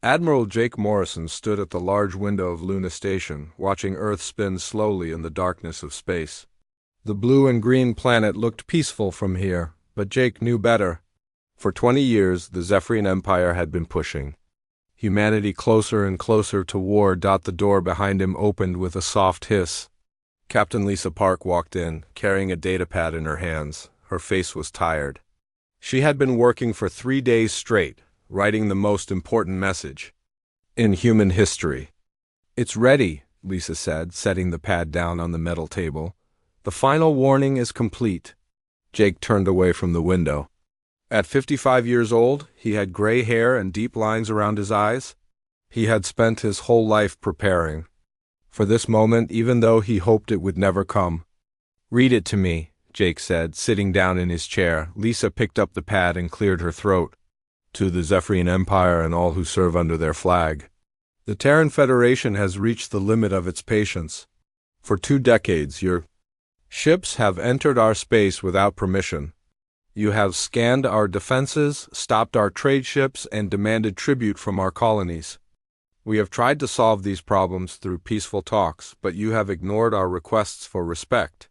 Admiral Jake Morrison stood at the large window of Luna Station, watching Earth spin slowly in the darkness of space. The blue and green planet looked peaceful from here, but Jake knew better. For 20 years, the Zephyrian Empire had been pushing humanity closer and closer to war. The door behind him opened with a soft hiss. Captain Lisa Park walked in, carrying a datapad in her hands. Her face was tired. She had been working for 3 days straight, writing the most important message in human history. "It's ready," Lisa said, setting the pad down on the metal table. "The final warning is complete." Jake turned away from the window. At 55 years old, he had gray hair and deep lines around his eyes. He had spent his whole life preparing for this moment, even though he hoped it would never come. "Read it to me," Jake said, sitting down in his chair. Lisa picked up the pad and cleared her throat. "To the Zephyrian Empire and all who serve under their flag. The Terran Federation has reached the limit of its patience. For 2 decades, your ships have entered our space without permission. You have scanned our defenses, stopped our trade ships, and demanded tribute from our colonies. We have tried to solve these problems through peaceful talks, but you have ignored our requests for respect."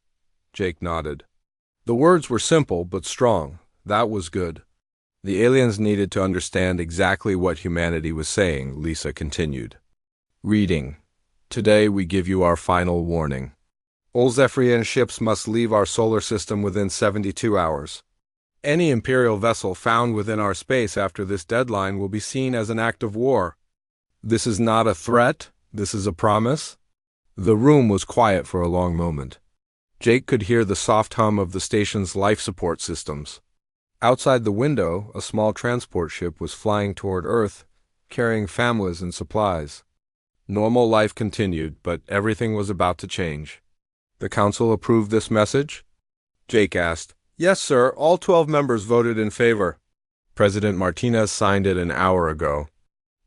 Jake nodded. The words were simple but strong. That was good. The aliens needed to understand exactly what humanity was saying, Lisa continued. Reading. "Today we give you our final warning. All Zephyrian ships must leave our solar system within 72 hours. Any Imperial vessel found within our space after this deadline will be seen as an act of war. This is not a threat, this is a promise." The room was quiet for a long moment. Jake could hear the soft hum of the station's life support systems. Outside the window, a small transport ship was flying toward Earth, carrying families and supplies. Normal life continued, but everything was about to change. "The Council approved this message?" Jake asked. "Yes, sir. All 12 members voted in favor. President Martinez signed it an hour ago."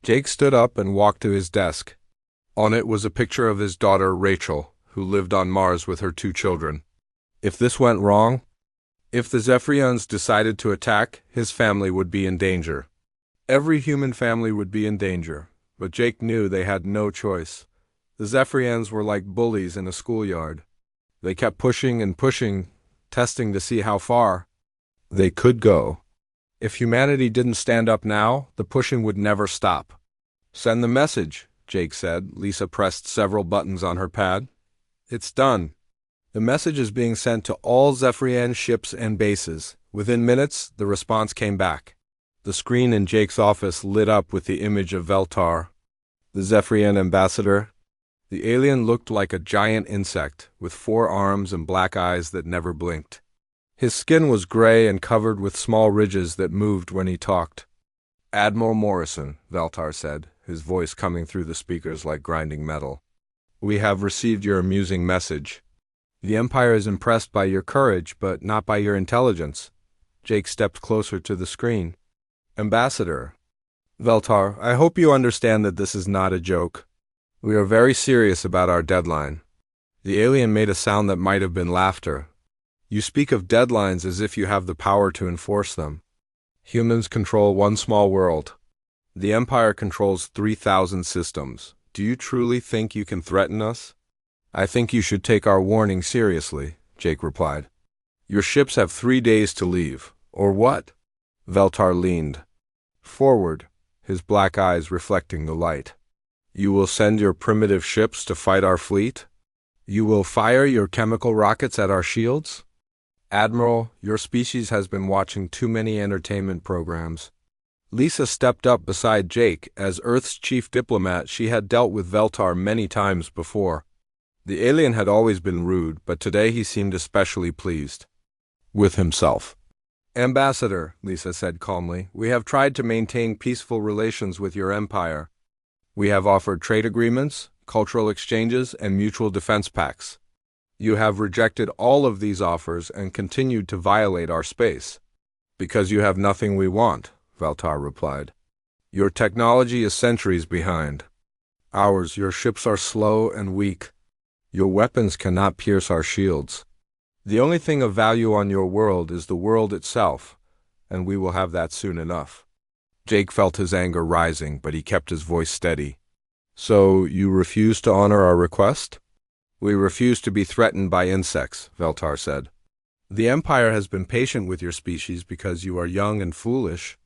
Jake stood up and walked to his desk. On it was a picture of his daughter, Rachel, who lived on Mars with her 2 children. If this went wrong, if the Zephyrians decided to attack, his family would be in danger. Every human family would be in danger, but Jake knew they had no choice. The Zephyrians were like bullies in a schoolyard. They kept pushing and pushing, testing to see how far they could go. If humanity didn't stand up now, the pushing would never stop. "Send the message," Jake said. Lisa pressed several buttons on her pad. "It's done. The message is being sent to all Zephyrian ships and bases." Within minutes, the response came back. The screen in Jake's office lit up with the image of Veltar, the Zephyrian ambassador. The alien looked like a giant insect, with 4 arms and black eyes that never blinked. His skin was gray and covered with small ridges that moved when he talked. "Admiral Morrison," Veltar said, his voice coming through the speakers like grinding metal. "We have received your amusing message. The Empire is impressed by your courage, but not by your intelligence." Jake stepped closer to the screen. "Ambassador." "Veltar, I hope you understand that this is not a joke. We are very serious about our deadline." The alien made a sound that might have been laughter. "You speak of deadlines as if you have the power to enforce them. Humans control one small world. The Empire controls 3,000 systems. Do you truly think you can threaten us?" "I think you should take our warning seriously," Jake replied. "Your ships have 3 days to leave. Or what?" Veltar leaned forward, his black eyes reflecting the light. "You will send your primitive ships to fight our fleet? You will fire your chemical rockets at our shields? Admiral, your species has been watching too many entertainment programs." Lisa stepped up beside Jake. As Earth's chief diplomat, she had dealt with Veltar many times before. The alien had always been rude, but today he seemed especially pleased with himself. "Ambassador," Lisa said calmly, "we have tried to maintain peaceful relations with your empire. We have offered trade agreements, cultural exchanges, and mutual defense pacts. You have rejected all of these offers and continued to violate our space." "Because you have nothing we want," Veltar replied. "Your technology is centuries behind ours. Your ships are slow and weak. Your weapons cannot pierce our shields. The only thing of value on your world is the world itself, and we will have that soon enough." Jake felt his anger rising, but he kept his voice steady. So, you refuse to honor our request? We refuse to be threatened by insects, Veltar said. The Empire has been patient with your species because you are young and foolish.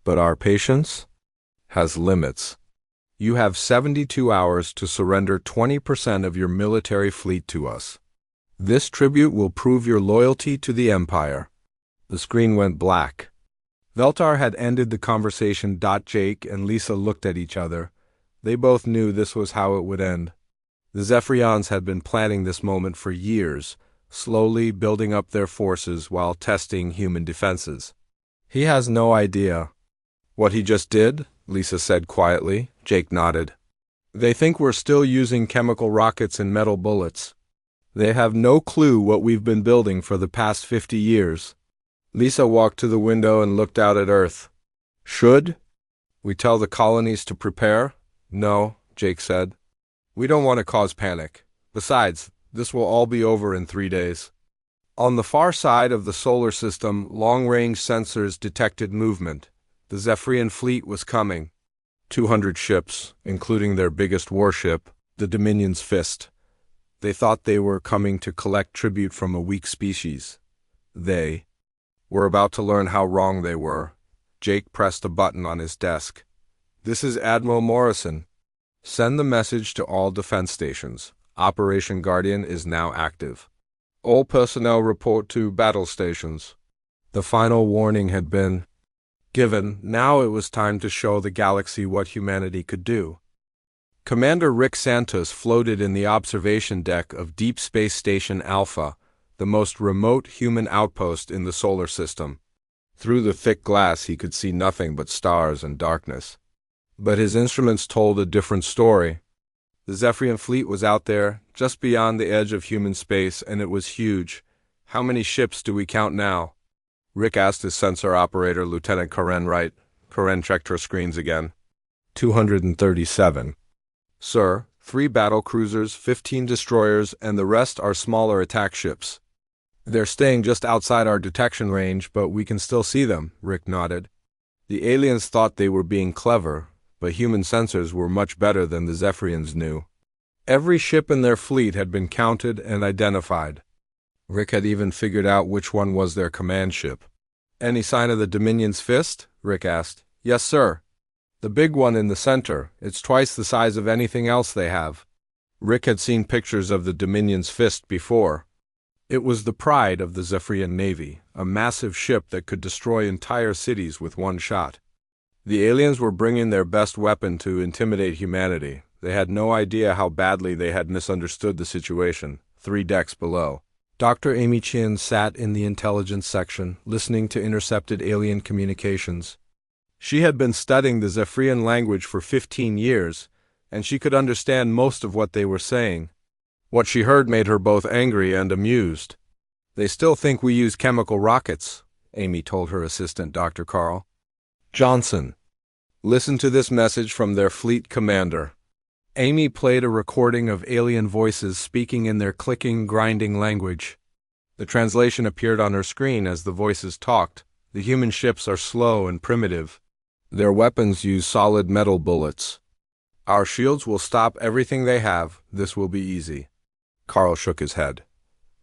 But our patience has limits. You have 72 hours to surrender 20% of your military fleet to us. This tribute will prove your loyalty to the Empire. The screen went black. Veltar had ended the conversation. Jake and Lisa looked at each other. They both knew this was how it would end. The Zephyrians had been planning this moment for years, slowly building up their forces while testing human defenses. He has no idea what he just did, Lisa said quietly. Jake nodded. They think we're still using chemical rockets and metal bullets. They have no clue what we've been building for the past 50 years. Lisa walked to the window and looked out at Earth. Should we tell the colonies to prepare? No, Jake said. We don't want to cause panic. Besides, this will all be over in 3 days. On the far side of the solar system, long-range sensors detected movement. The Zephyrian fleet was coming. 200 ships, including their biggest warship, the Dominion's Fist. They thought they were coming to collect tribute from a weak species. They were about to learn how wrong they were. Jake pressed a button on his desk. This is Admiral Morrison. Send the message to all defense stations. Operation Guardian is now active. All personnel report to battle stations. The final warning had been given. Now it was time to show the galaxy what humanity could do. Commander Rick Santos floated in the observation deck of Deep Space Station Alpha, the most remote human outpost in the solar system. Through the thick glass he could see nothing but stars and darkness. But his instruments told a different story. The Zephyrian fleet was out there, just beyond the edge of human space, and it was huge. How many ships do we count now? Rick asked his sensor operator, Lieutenant Karen Wright. Karen checked her screens again. 237. Sir, 3 battle cruisers, 15 destroyers, and the rest are smaller attack ships. They're staying just outside our detection range, but we can still see them, Rick nodded. The aliens thought they were being clever, but human sensors were much better than the Zephyrians knew. Every ship in their fleet had been counted and identified. Rick had even figured out which one was their command ship. Any sign of the Dominion's Fist? Rick asked. Yes, sir. The big one in the center. It's twice the size of anything else they have. Rick had seen pictures of the Dominion's Fist before. It was the pride of the Zephyrian Navy, a massive ship that could destroy entire cities with one shot. The aliens were bringing their best weapon to intimidate humanity. They had no idea how badly they had misunderstood the situation. 3 decks below. Dr. Amy Chin sat in the intelligence section, listening to intercepted alien communications. She had been studying the Zephyrian language for 15 years, and she could understand most of what they were saying. What she heard made her both angry and amused. They still think we use chemical rockets, Amy told her assistant, Dr. Carl Johnson. Listen to this message from their fleet commander. Amy played a recording of alien voices speaking in their clicking, grinding language. The translation appeared on her screen as the voices talked. The human ships are slow and primitive. Their weapons use solid metal bullets. Our shields will stop everything they have. This will be easy. Carl shook his head.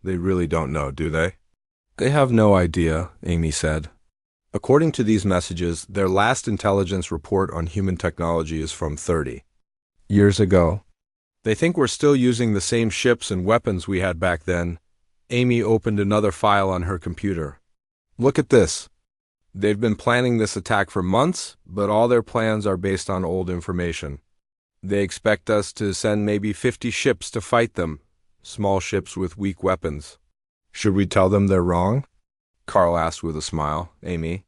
They really don't know, do they? They have no idea, Amy said. According to these messages, their last intelligence report on human technology is from 30 years ago. They think we're still using the same ships and weapons we had back then. Amy opened another file on her computer. Look at this. They've been planning this attack for months, but all their plans are based on old information. They expect us to send maybe 50 ships to fight them, small ships with weak weapons. Should we tell them they're wrong? Carl asked with a smile. Amy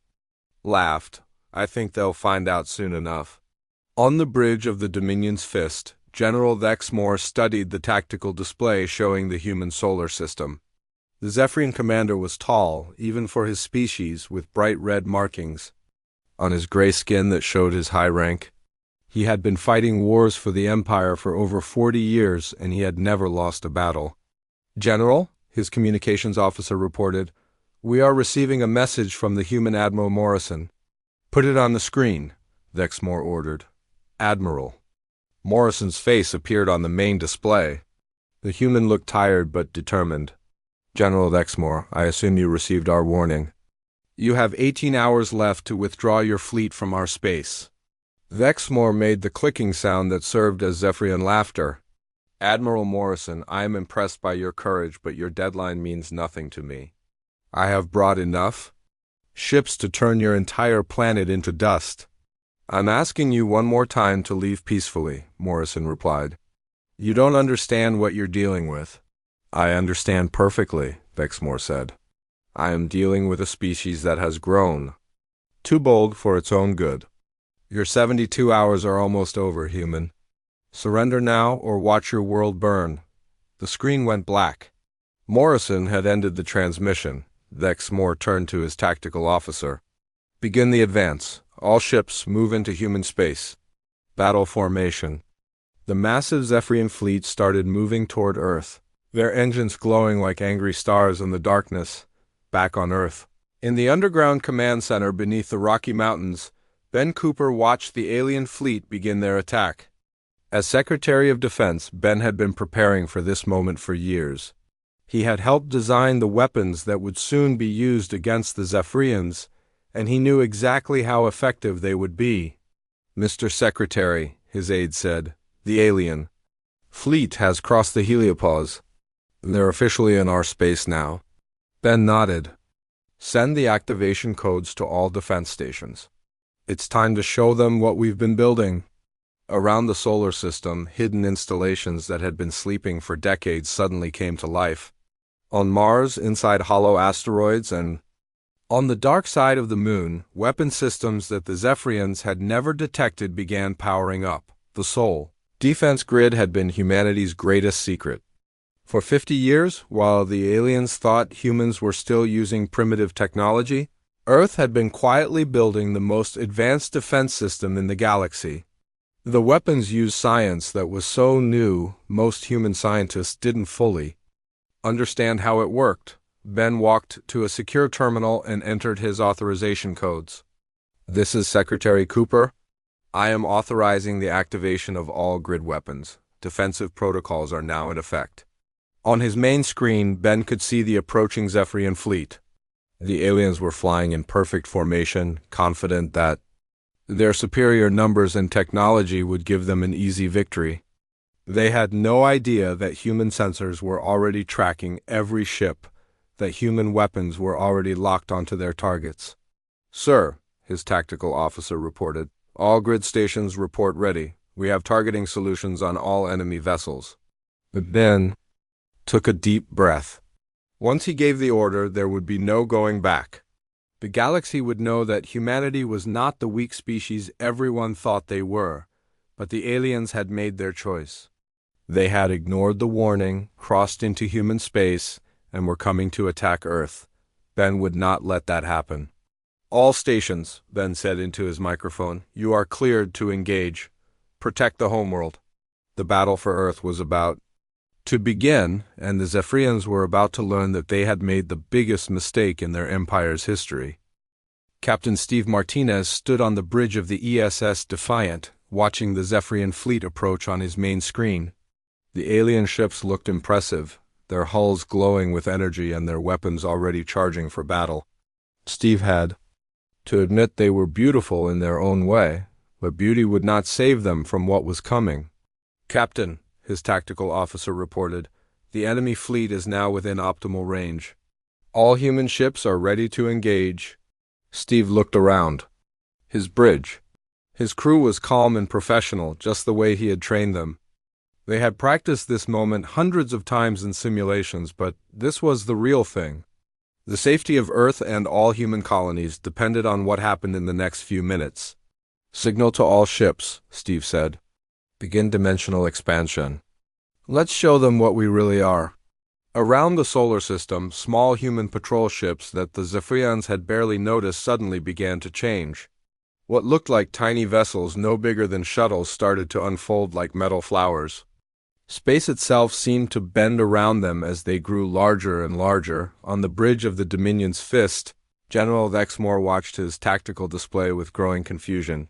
laughed. I think they'll find out soon enough. On the bridge of the Dominion's Fist, General Dexmore studied the tactical display showing the human solar system. The Zephyrian commander was tall, even for his species, with bright red markings on his gray skin that showed his high rank. He had been fighting wars for the Empire for over 40 years, and he had never lost a battle. General, his communications officer reported, we are receiving a message from the human Admiral Morrison. Put it on the screen, Vexmore ordered. Admiral. Morrison's face appeared on the main display. The human looked tired but determined. General Vexmore, I assume you received our warning. You have 18 hours left to withdraw your fleet from our space. Vexmore made the clicking sound that served as Zephyrian laughter. Admiral Morrison, I am impressed by your courage, but your deadline means nothing to me. I have brought enough ships to turn your entire planet into dust. I'm asking you one more time to leave peacefully, Morrison replied. You don't understand what you're dealing with. I understand perfectly, Vexmore said. I am dealing with a species that has grown. Too bold for its own good. Your 72 hours are almost over, human. Surrender now or watch your world burn. The screen went black. Morrison had ended the transmission. Vexmore turned to his tactical officer. Begin the advance. All ships move into human space. Battle formation. The massive Zephyrian fleet started moving toward Earth, their engines glowing like angry stars in the darkness. Back on Earth. In the underground command center beneath the Rocky Mountains, Ben Cooper watched the alien fleet begin their attack. As Secretary of Defense, Ben had been preparing for this moment for years. He had helped design the weapons that would soon be used against the Zephyrians, and he knew exactly how effective they would be. Mr. Secretary, his aide said, the alien fleet has crossed the heliopause. They're officially in our space now. Ben nodded. Send the activation codes to all defense stations. It's time to show them what we've been building. Around the solar system, hidden installations that had been sleeping for decades suddenly came to life. On Mars, inside hollow asteroids, and on the dark side of the moon, weapon systems that the Zephyrians had never detected began powering up. The Sol defense grid had been humanity's greatest secret. For 50 years, while the aliens thought humans were still using primitive technology, Earth had been quietly building the most advanced defense system in the galaxy. The weapons used science that was so new, most human scientists didn't fully understand how it worked. Ben walked to a secure terminal and entered his authorization codes. This is Secretary Cooper. I am authorizing the activation of all grid weapons. Defensive protocols are now in effect. On his main screen, Ben could see the approaching Zephyrian fleet. The aliens were flying in perfect formation, confident that their superior numbers and technology would give them an easy victory. They had no idea that human sensors were already tracking every ship, that human weapons were already locked onto their targets. Sir, his tactical officer reported, all grid stations report ready. We have targeting solutions on all enemy vessels. But Ben took a deep breath. Once he gave the order, there would be no going back. The galaxy would know that humanity was not the weak species everyone thought they were, but the aliens had made their choice. They had ignored the warning, crossed into human space, and were coming to attack Earth. Ben would not let that happen. All stations, Ben said into his microphone, you are cleared to engage. Protect the homeworld. The battle for Earth was about to begin, and the Zephyrians were about to learn that they had made the biggest mistake in their empire's history. Captain Steve Martinez stood on the bridge of the ESS Defiant, watching the Zephyrian fleet approach on his main screen. The alien ships looked impressive, their hulls glowing with energy and their weapons already charging for battle. Steve had to admit they were beautiful in their own way, but beauty would not save them from what was coming. Captain, his tactical officer reported, the enemy fleet is now within optimal range. All human ships are ready to engage. Steve looked around. His bridge. His crew was calm and professional, just the way he had trained them. They had practiced this moment hundreds of times in simulations, but this was the real thing. The safety of Earth and all human colonies depended on what happened in the next few minutes. Signal to all ships, Steve said. Begin dimensional expansion. Let's show them what we really are. Around the solar system, small human patrol ships that the Zephyrians had barely noticed suddenly began to change. What looked like tiny vessels no bigger than shuttles started to unfold like metal flowers. Space itself seemed to bend around them as they grew larger and larger. On the bridge of the Dominion's fist, General Exmoor watched his tactical display with growing confusion.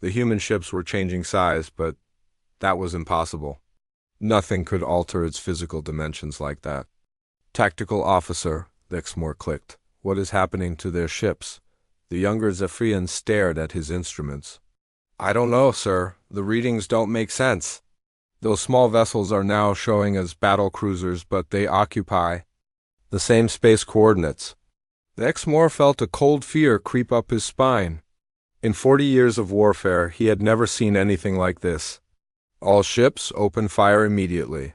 The human ships were changing size, but that was impossible. Nothing could alter its physical dimensions like that. Tactical officer, Exmoor clicked. What is happening to their ships? The younger Zephyrian stared at his instruments. I don't know, sir. The readings don't make sense. Those small vessels are now showing as battle cruisers, but they occupy the same space coordinates. Exmoor felt a cold fear creep up his spine. In 40 years of warfare, he had never seen anything like this. All ships open fire immediately.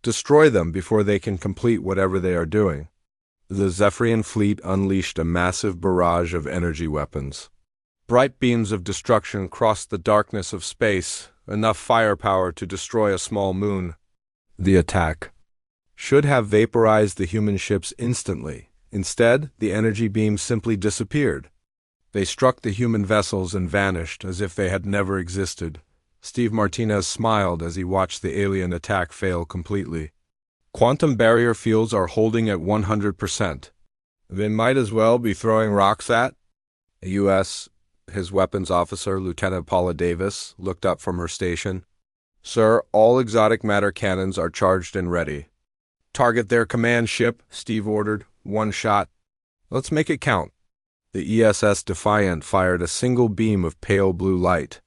Destroy them before they can complete whatever they are doing. The Zephyrian fleet unleashed a massive barrage of energy weapons. Bright beams of destruction crossed the darkness of space, enough firepower to destroy a small moon. The attack should have vaporized the human ships instantly. Instead, the energy beams simply disappeared. They struck the human vessels and vanished as if they had never existed. Steve Martinez smiled as he watched the alien attack fail completely. Quantum barrier fields are holding at 100%. They might as well be throwing rocks at U.S. His weapons officer, Lieutenant Paula Davis, looked up from her station. Sir, all exotic matter cannons are charged and ready. Target their command ship, Steve ordered. One shot. Let's make it count. The ESS Defiant fired a single beam of pale blue light.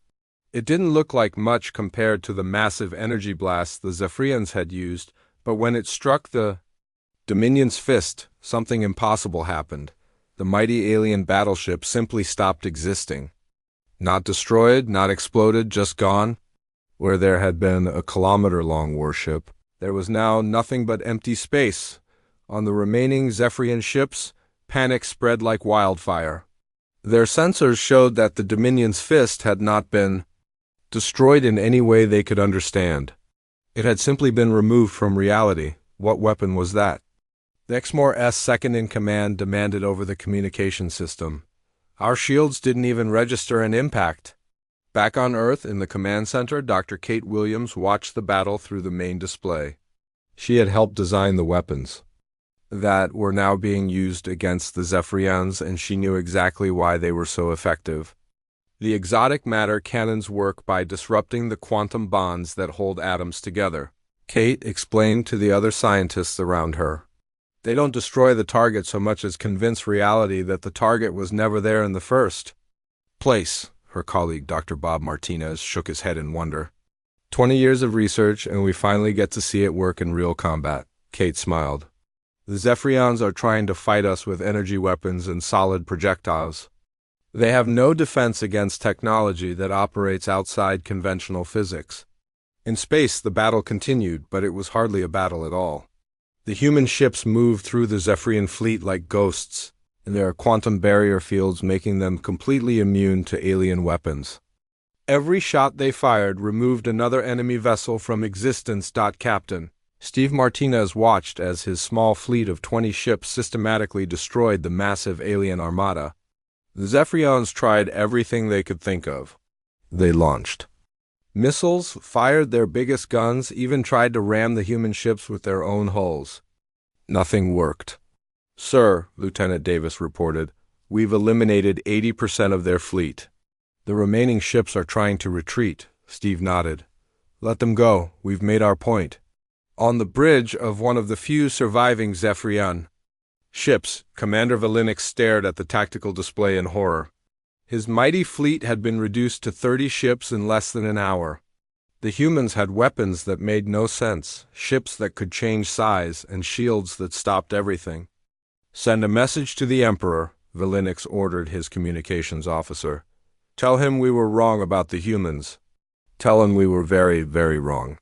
It didn't look like much compared to the massive energy blasts the Zephyrians had used, but when it struck the Dominion's fist, something impossible happened. The mighty alien battleship simply stopped existing. Not destroyed, not exploded, just gone. Where there had been a kilometer-long warship, there was now nothing but empty space. On the remaining Zephyrian ships, panic spread like wildfire. Their sensors showed that the Dominion's fist had not been destroyed in any way they could understand. It had simply been removed from reality. What weapon was that? The Exmoor's second-in-command demanded over the communication system. Our shields didn't even register an impact. Back on Earth, in the command center, Dr. Kate Williams watched the battle through the main display. She had helped design the weapons that were now being used against the Zephyrians, and she knew exactly why they were so effective. The exotic matter cannons work by disrupting the quantum bonds that hold atoms together, Kate explained to the other scientists around her. They don't destroy the target so much as convince reality that the target was never there in the first place. Her colleague, Dr. Bob Martinez, shook his head in wonder. 20 years of research, and we finally get to see it work in real combat. Kate smiled. The Zephyrians are trying to fight us with energy weapons and solid projectiles. They have no defense against technology that operates outside conventional physics. In space, the battle continued, but it was hardly a battle at all. The human ships moved through the Zephyrian fleet like ghosts, and their quantum barrier fields making them completely immune to alien weapons. Every shot they fired removed another enemy vessel from existence. Captain Steve Martinez watched as his small fleet of 20 ships systematically destroyed the massive alien armada. The Zephyrians tried everything they could think of. They launched missiles, fired their biggest guns, even tried to ram the human ships with their own hulls. Nothing worked. Sir, Lieutenant Davis reported, we've eliminated 80% of their fleet. The remaining ships are trying to retreat. Steve nodded. Let them go. We've made our point. On the bridge of one of the few surviving Zephyrian ships, Commander Vilinix stared at the tactical display in horror. His mighty fleet had been reduced to 30 ships in less than an hour. The humans had weapons that made no sense, ships that could change size, and shields that stopped everything. Send a message to the Emperor, Vilinix ordered his communications officer. Tell him we were wrong about the humans. Tell him we were very, very wrong.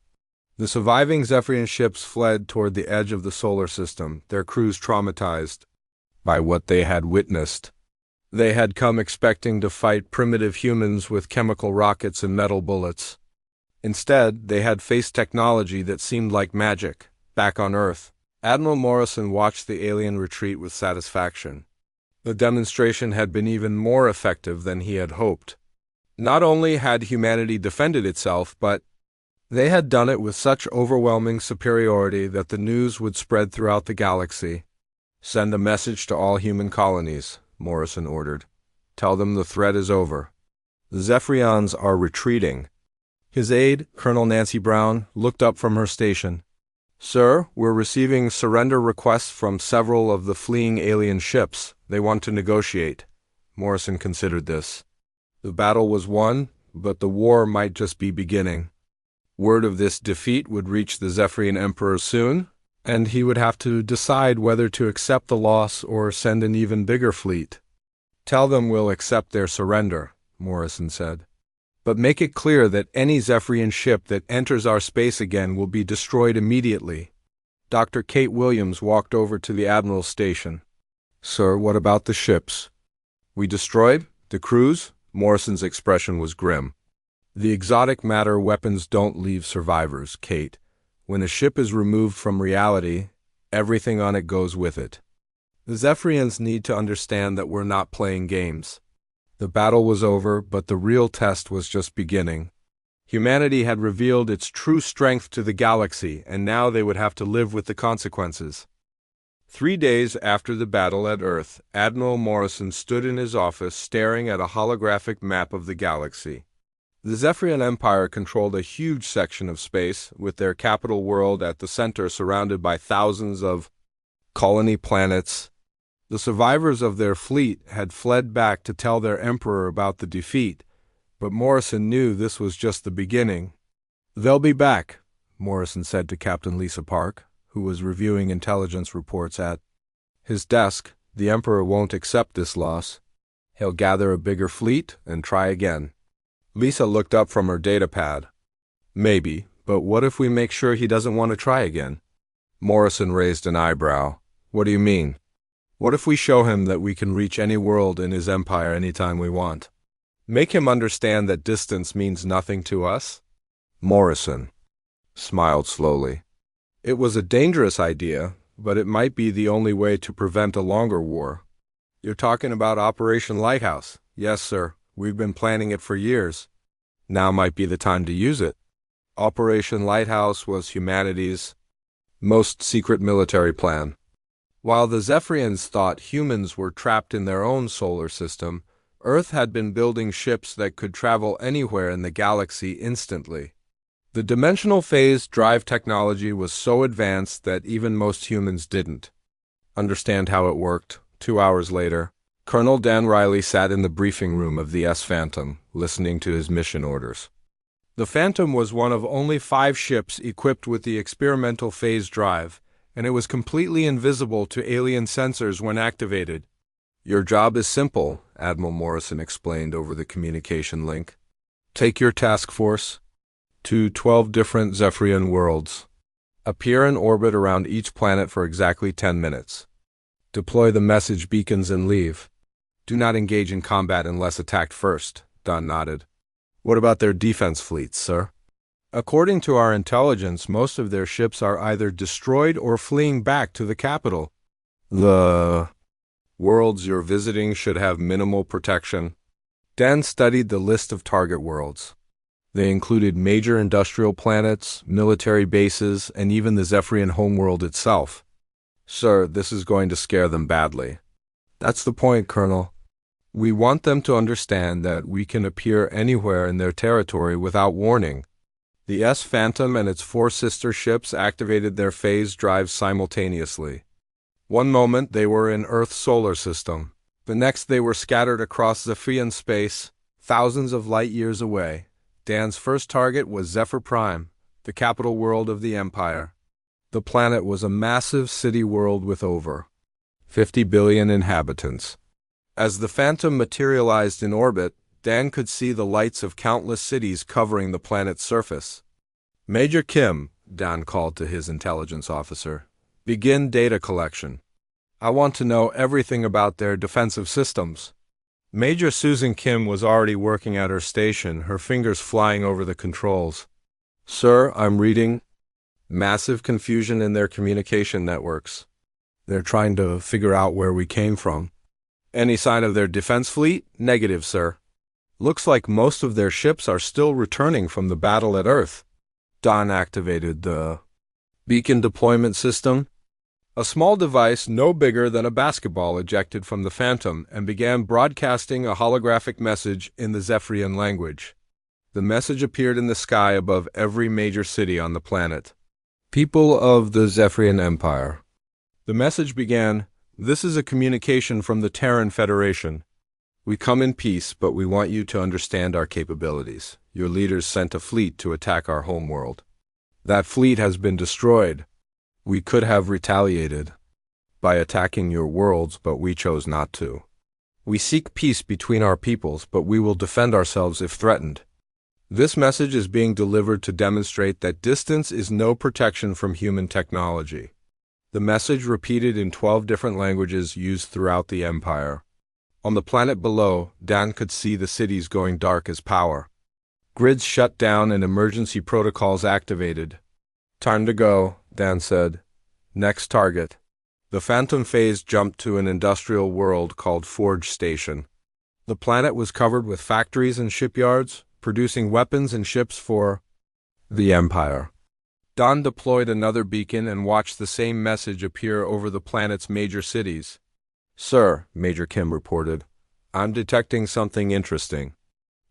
The surviving Zephyrian ships fled toward the edge of the solar system, their crews traumatized by what they had witnessed. They had come expecting to fight primitive humans with chemical rockets and metal bullets. Instead, they had faced technology that seemed like magic. Back on Earth, Admiral Morrison watched the alien retreat with satisfaction. The demonstration had been even more effective than he had hoped. Not only had humanity defended itself, but they had done it with such overwhelming superiority that the news would spread throughout the galaxy. Send a message to all human colonies. Morrison ordered. "Tell them the threat is over. The Zephyrians are retreating." His aide, Colonel Nancy Brown, looked up from her station. "Sir, we're receiving surrender requests from several of the fleeing alien ships. They want to negotiate." Morrison considered this. The battle was won, but the war might just be beginning. Word of this defeat would reach the Zephyrian Emperor soon, and he would have to decide whether to accept the loss or send an even bigger fleet. "Tell them we'll accept their surrender," Morrison said. "But make it clear that any Zephyrian ship that enters our space again will be destroyed immediately." Dr. Kate Williams walked over to the Admiral's station. "Sir, what about the ships?" "We destroyed? The crews?" Morrison's expression was grim. "The exotic matter weapons don't leave survivors, Kate. When a ship is removed from reality, everything on it goes with it. The Zephyrians need to understand that we're not playing games. The battle was over, but the real test was just beginning. Humanity had revealed its true strength to the galaxy, and now they would have to live with the consequences." 3 days after the battle at Earth, Admiral Morrison stood in his office staring at a holographic map of the galaxy. The Zephyrian Empire controlled a huge section of space, with their capital world at the center surrounded by thousands of colony planets. The survivors of their fleet had fled back to tell their emperor about the defeat, but Morrison knew this was just the beginning. "They'll be back," Morrison said to Captain Lisa Park, who was reviewing intelligence reports at his desk. "The emperor won't accept this loss. He'll gather a bigger fleet and try again." Lisa looked up from her datapad. "Maybe, but what if we make sure he doesn't want to try again?" Morrison raised an eyebrow. "What do you mean?" "What if we show him that we can reach any world in his empire anytime we want? Make him understand that distance means nothing to us?" Morrison smiled slowly. "It was a dangerous idea, but it might be the only way to prevent a longer war." "You're talking about Operation Lighthouse?" "Yes, sir. We've been planning it for years. Now might be the time to use it." Operation Lighthouse was humanity's most secret military plan. While the Zephyrians thought humans were trapped in their own solar system, Earth had been building ships that could travel anywhere in the galaxy instantly. The dimensional phase drive technology was so advanced that even most humans didn't understand how it worked. 2 hours later, Colonel Dan Riley sat in the briefing room of the S-Phantom, listening to his mission orders. The Phantom was one of only 5 ships equipped with the experimental phase drive, and it was completely invisible to alien sensors when activated. "Your job is simple," Admiral Morrison explained over the communication link. "Take your task force to 12 different Zephyrian worlds. Appear in orbit around each planet for exactly 10 minutes. Deploy the message beacons and leave. Do not engage in combat unless attacked first." Don nodded. "What about their defense fleets, sir?" "According to our intelligence, most of their ships are either destroyed or fleeing back to the capital. The worlds you're visiting should have minimal protection." Dan studied the list of target worlds. They included major industrial planets, military bases, and even the Zephyrian homeworld itself. "Sir, this is going to scare them badly." "That's the point, Colonel. We want them to understand that we can appear anywhere in their territory without warning." The S-Phantom and its 4 sister ships activated their phase drives simultaneously. One moment they were in Earth's solar system. The next they were scattered across Zephyrian space, thousands of light years away. Dan's first target was Zephyr Prime, the capital world of the Empire. The planet was a massive city world with over 50 billion inhabitants. As the Phantom materialized in orbit, Dan could see the lights of countless cities covering the planet's surface. "Major Kim," Dan called to his intelligence officer, "begin data collection. I want to know everything about their defensive systems." Major Susan Kim was already working at her station, her fingers flying over the controls. "Sir, I'm reading massive confusion in their communication networks. They're trying to figure out where we came from." "Any sign of their defense fleet?" "Negative, sir. Looks like most of their ships are still returning from the battle at Earth." Don activated the beacon deployment system. A small device no bigger than a basketball ejected from the Phantom and began broadcasting a holographic message in the Zephyrian language. The message appeared in the sky above every major city on the planet. People of the Zephyrian Empire. The message began, "This is a communication from the Terran Federation. We come in peace, but we want you to understand our capabilities. Your leaders sent a fleet to attack our homeworld. That fleet has been destroyed. We could have retaliated by attacking your worlds, but we chose not to. We seek peace between our peoples, but we will defend ourselves if threatened. This message is being delivered to demonstrate that distance is no protection from human technology." The message repeated in 12 different languages used throughout the Empire. On the planet below, Dan could see the cities going dark as power. Grids shut down and emergency protocols activated. "Time to go," Dan said. "Next target." The Phantom phase jumped to an industrial world called Forge Station. The planet was covered with factories and shipyards, producing weapons and ships for the Empire. Don deployed another beacon and watched the same message appear over the planet's major cities. "Sir," Major Kim reported, "I'm detecting something interesting.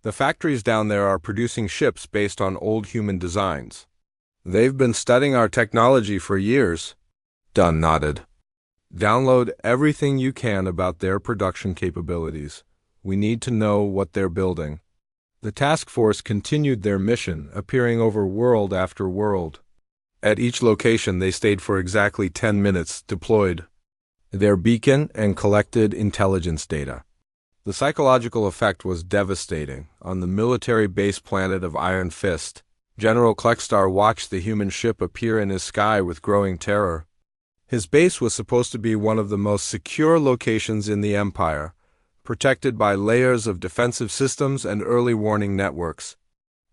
The factories down there are producing ships based on old human designs. They've been studying our technology for years." Dunn nodded. "Download everything you can about their production capabilities. We need to know what they're building." The task force continued their mission, appearing over world after world. At each location they stayed for exactly 10 minutes, deployed their beacon, and collected intelligence data. The psychological effect was devastating. On the military base planet of Iron Fist, General Klextar watched the human ship appear in his sky with growing terror. His base was supposed to be one of the most secure locations in the Empire, protected by layers of defensive systems and early warning networks.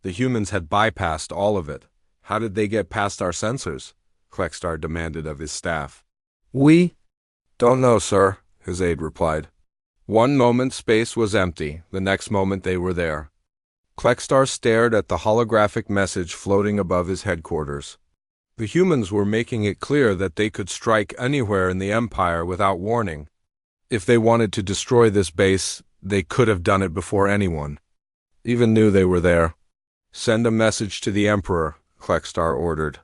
The humans had bypassed all of it. How did they get past our sensors? Klextar demanded of his staff. "We don't know, sir," his aide replied. One moment space was empty, the next moment they were there. Klextar stared at the holographic message floating above his headquarters. The humans were making it clear that they could strike anywhere in the Empire without warning. If they wanted to destroy this base, they could have done it before anyone even knew they were there. "Send a message to the Emperor," Klextar ordered.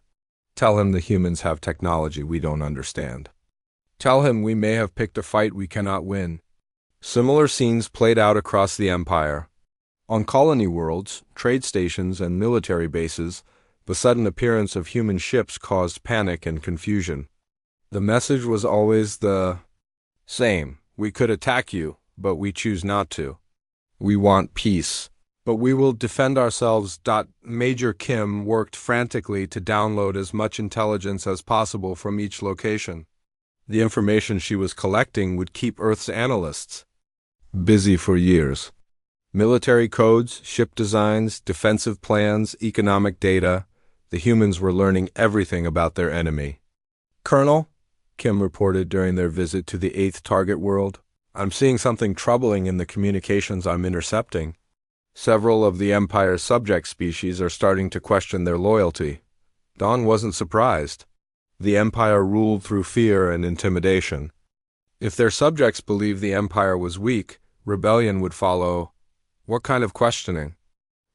"Tell him the humans have technology we don't understand. Tell him we may have picked a fight we cannot win." Similar scenes played out across the Empire. On colony worlds, trade stations, and military bases, the sudden appearance of human ships caused panic and confusion. The message was always the same: "We could attack you, but we choose not to. We want peace, but we will defend ourselves." Major Kim worked frantically to download as much intelligence as possible from each location. The information she was collecting would keep Earth's analysts busy for years. Military codes, ship designs, defensive plans, economic data. The humans were learning everything about their enemy. "Colonel," Kim reported during their visit to the 8th target world, "I'm seeing something troubling in the communications I'm intercepting. Several of the Empire's subject species are starting to question their loyalty." Dawn wasn't surprised. The Empire ruled through fear and intimidation. If their subjects believed the Empire was weak, rebellion would follow. What kind of questioning?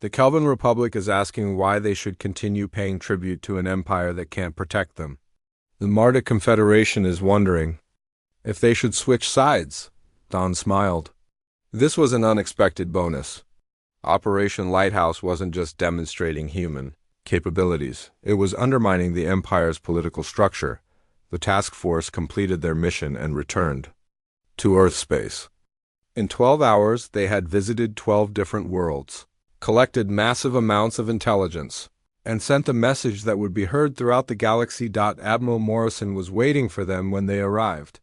The Kelvin Republic is asking why they should continue paying tribute to an empire that can't protect them. The Marta Confederation is wondering if they should switch sides. Dawn smiled. This was an unexpected bonus. Operation Lighthouse wasn't just demonstrating human capabilities. It was undermining the Empire's political structure. The task force completed their mission and returned to Earth space. In 12 hours, they had visited 12 different worlds, collected massive amounts of intelligence, and sent a message that would be heard throughout the galaxy. Admiral Morrison was waiting for them when they arrived.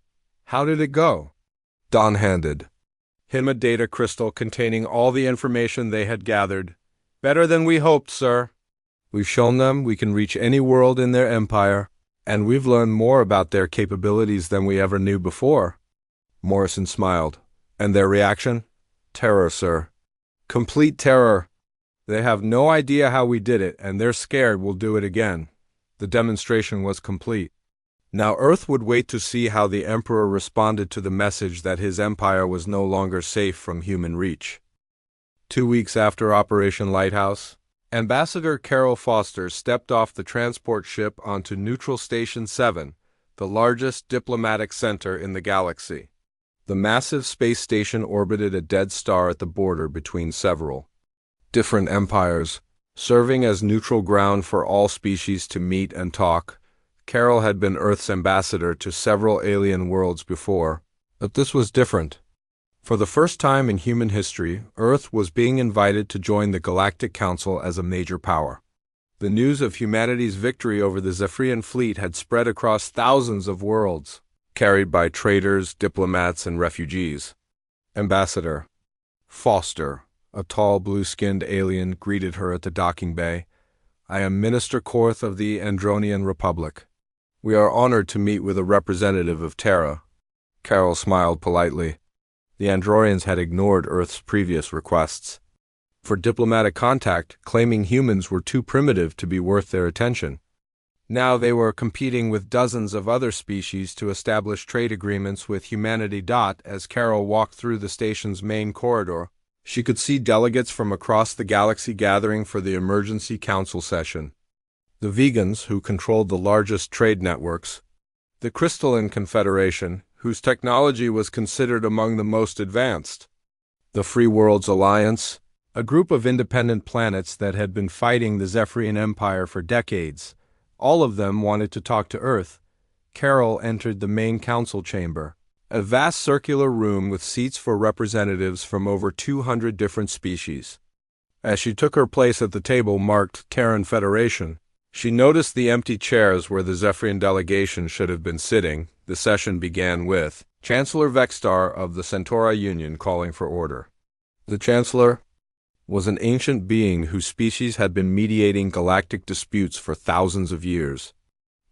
How did it go? Dawn handed him a data crystal containing all the information they had gathered. "Better than we hoped, sir. We've shown them we can reach any world in their empire, and we've learned more about their capabilities than we ever knew before." Morrison smiled. "And their reaction?" "Terror, sir. Complete terror. They have no idea how we did it, and they're scared we'll do it again." The demonstration was complete. Now Earth would wait to see how the Emperor responded to the message that his empire was no longer safe from human reach. 2 weeks after Operation Lighthouse, Ambassador Carol Foster stepped off the transport ship onto Neutral Station 7, the largest diplomatic center in the galaxy. The massive space station orbited a dead star at the border between several different empires, serving as neutral ground for all species to meet and talk. Carol had been Earth's ambassador to several alien worlds before, but this was different. For the first time in human history, Earth was being invited to join the Galactic Council as a major power. The news of humanity's victory over the Zephyrian fleet had spread across thousands of worlds, carried by traders, diplomats, and refugees. Ambassador Foster, a tall, blue-skinned alien, greeted her at the docking bay. "I am Minister Korth of the Andronian Republic. We are honored to meet with a representative of Terra." Carol smiled politely. The Androrians had ignored Earth's previous requests for diplomatic contact, claiming humans were too primitive to be worth their attention. Now they were competing with dozens of other species to establish trade agreements with humanity. As Carol walked through the station's main corridor, she could see delegates from across the galaxy gathering for the emergency council session. The vegans, who controlled the largest trade networks, the Crystalline Confederation, whose technology was considered among the most advanced, the Free Worlds Alliance, a group of independent planets that had been fighting the Zephyrian Empire for decades. All of them wanted to talk to Earth. Carol entered the main council chamber, a vast circular room with seats for representatives from over 200 different species. As she took her place at the table marked Terran Federation, she noticed the empty chairs where the Zephyrian delegation should have been sitting. The session began with Chancellor Vextar of the Centauri Union calling for order. The Chancellor was an ancient being whose species had been mediating galactic disputes for thousands of years.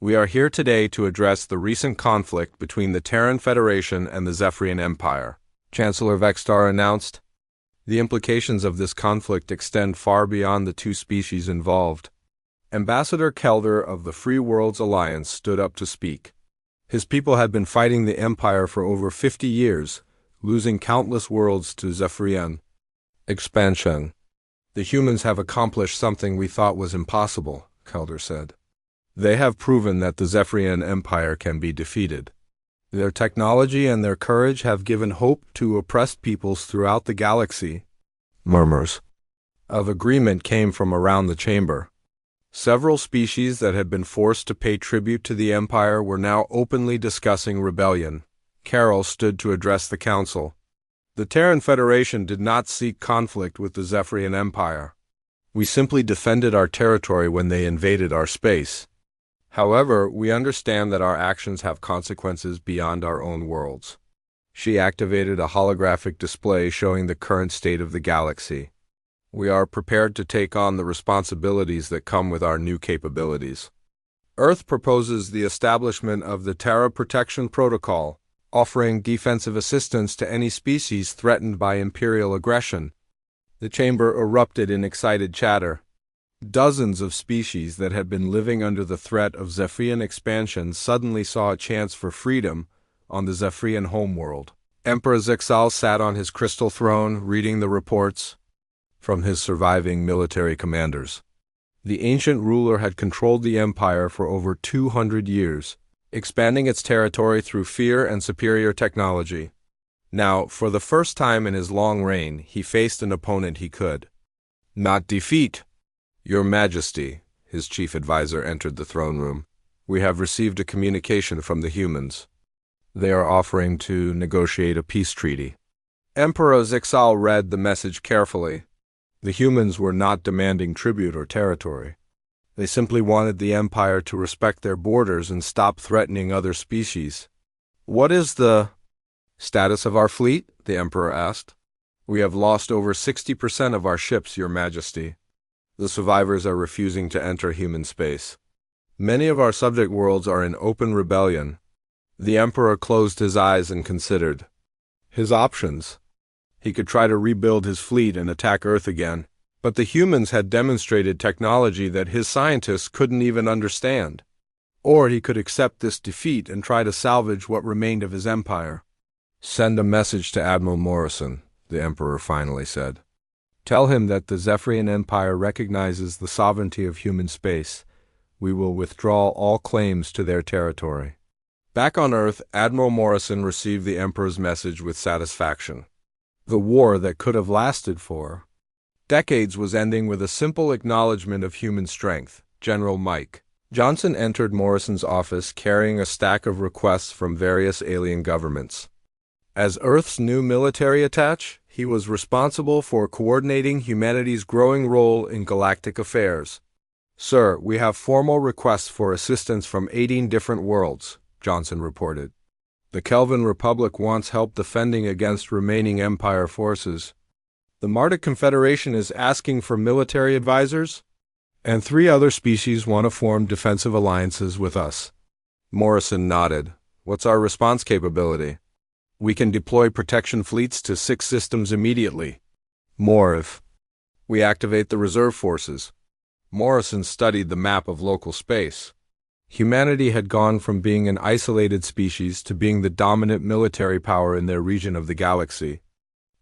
"We are here today to address the recent conflict between the Terran Federation and the Zephyrian Empire," Chancellor Vextar announced. "The implications of this conflict extend far beyond the two species involved." Ambassador Kelder of the Free Worlds Alliance stood up to speak. His people had been fighting the Empire for over 50 years, losing countless worlds to Zephyrian expansion. "The humans have accomplished something we thought was impossible," Kelder said. "They have proven that the Zephyrian Empire can be defeated. Their technology and their courage have given hope to oppressed peoples throughout the galaxy." Murmurs of agreement came from around the chamber. Several species that had been forced to pay tribute to the Empire were now openly discussing rebellion. Carol stood to address the council. "The Terran Federation did not seek conflict with the Zephyrian Empire. We simply defended our territory when they invaded our space. However, we understand that our actions have consequences beyond our own worlds." She activated a holographic display showing the current state of the galaxy. "We are prepared to take on the responsibilities that come with our new capabilities. Earth proposes the establishment of the Terra Protection Protocol, offering defensive assistance to any species threatened by Imperial aggression." The chamber erupted in excited chatter. Dozens of species that had been living under the threat of Zephyrian expansion suddenly saw a chance for freedom on the Zephyrian homeworld. Emperor Zixal sat on his crystal throne, reading the reports from his surviving military commanders. The ancient ruler had controlled the empire for over 200 years, expanding its territory through fear and superior technology. Now, for the first time in his long reign, he faced an opponent he could not defeat. "Your Majesty," his chief advisor entered the throne room, "we have received a communication from the humans. They are offering to negotiate a peace treaty." Emperor Zixal read the message carefully. The humans were not demanding tribute or territory. They simply wanted the Empire to respect their borders and stop threatening other species. "What is the status of our fleet?" the Emperor asked. "We have lost over 60% of our ships, Your Majesty. The survivors are refusing to enter human space. Many of our subject worlds are in open rebellion." The Emperor closed his eyes and considered his options. He could try to rebuild his fleet and attack Earth again, but the humans had demonstrated technology that his scientists couldn't even understand. Or he could accept this defeat and try to salvage what remained of his empire. "Send a message to Admiral Morrison," the Emperor finally said. "Tell him that the Zephyrian Empire recognizes the sovereignty of human space. We will withdraw all claims to their territory." Back on Earth, Admiral Morrison received the Emperor's message with satisfaction. The war that could have lasted for decades was ending with a simple acknowledgement of human strength. General Mike Johnson entered Morrison's office carrying a stack of requests from various alien governments. As Earth's new military attaché, he was responsible for coordinating humanity's growing role in galactic affairs. "Sir, we have formal requests for assistance from 18 different worlds," Johnson reported. "The Kelvin Republic wants help defending against remaining Empire forces. The Mardic Confederation is asking for military advisors, and 3 other species want to form defensive alliances with us." Morrison nodded. "What's our response capability?" "We can deploy protection fleets to 6 systems immediately. More if we activate the reserve forces." Morrison studied the map of local space. Humanity had gone from being an isolated species to being the dominant military power in their region of the galaxy.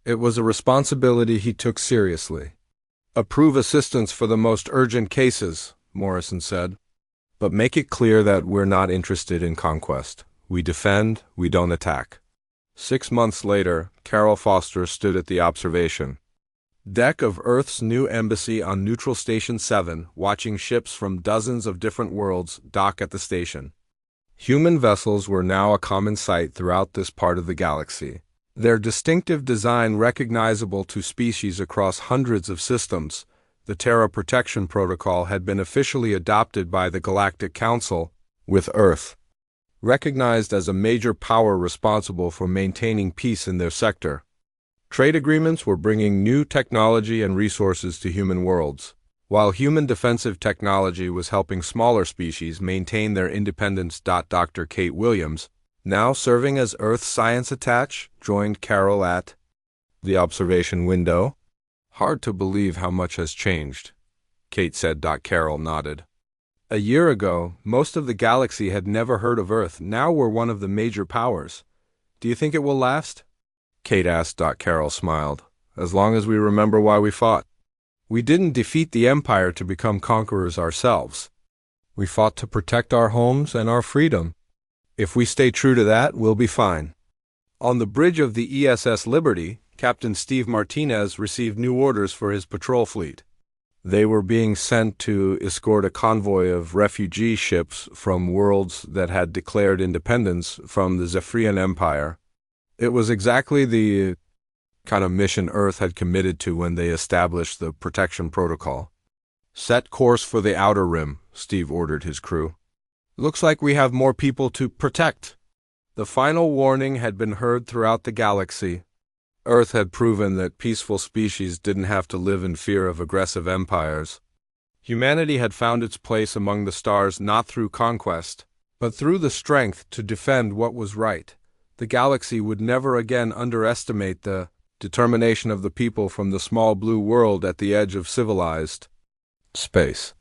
It was a responsibility he took seriously. "Approve assistance for the most urgent cases," Morrison said. "But make it clear that we're not interested in conquest. We defend, we don't attack." 6 months later, Carol Foster stood at the observation deck of Earth's new embassy on Neutral Station 7, watching ships from dozens of different worlds dock at the station. Human vessels were now a common sight throughout this part of the galaxy, their distinctive design recognizable to species across hundreds of systems. The Terra Protection Protocol had been officially adopted by the Galactic Council, with Earth recognized as a major power responsible for maintaining peace in their sector. Trade agreements were bringing new technology and resources to human worlds, while human defensive technology was helping smaller species maintain their independence. Dr. Kate Williams, now serving as Earth Science Attaché, joined Carol at the observation window. "Hard to believe how much has changed," Kate said. Carol nodded. "A year ago, most of the galaxy had never heard of Earth. Now we're one of the major powers. Do you think it will last?" Kate asked. Carol smiled. "As long as we remember why we fought. We didn't defeat the Empire to become conquerors ourselves. We fought to protect our homes and our freedom. If we stay true to that, we'll be fine." On the bridge of the ESS Liberty, Captain Steve Martinez received new orders for his patrol fleet. They were being sent to escort a convoy of refugee ships from worlds that had declared independence from the Zephyrian Empire. It was exactly the kind of mission Earth had committed to when they established the Protection Protocol. "Set course for the Outer Rim," Steve ordered his crew. "Looks like we have more people to protect." The final warning had been heard throughout the galaxy. Earth had proven that peaceful species didn't have to live in fear of aggressive empires. Humanity had found its place among the stars not through conquest, but through the strength to defend what was right. The galaxy would never again underestimate the determination of the people from the small blue world at the edge of civilized space.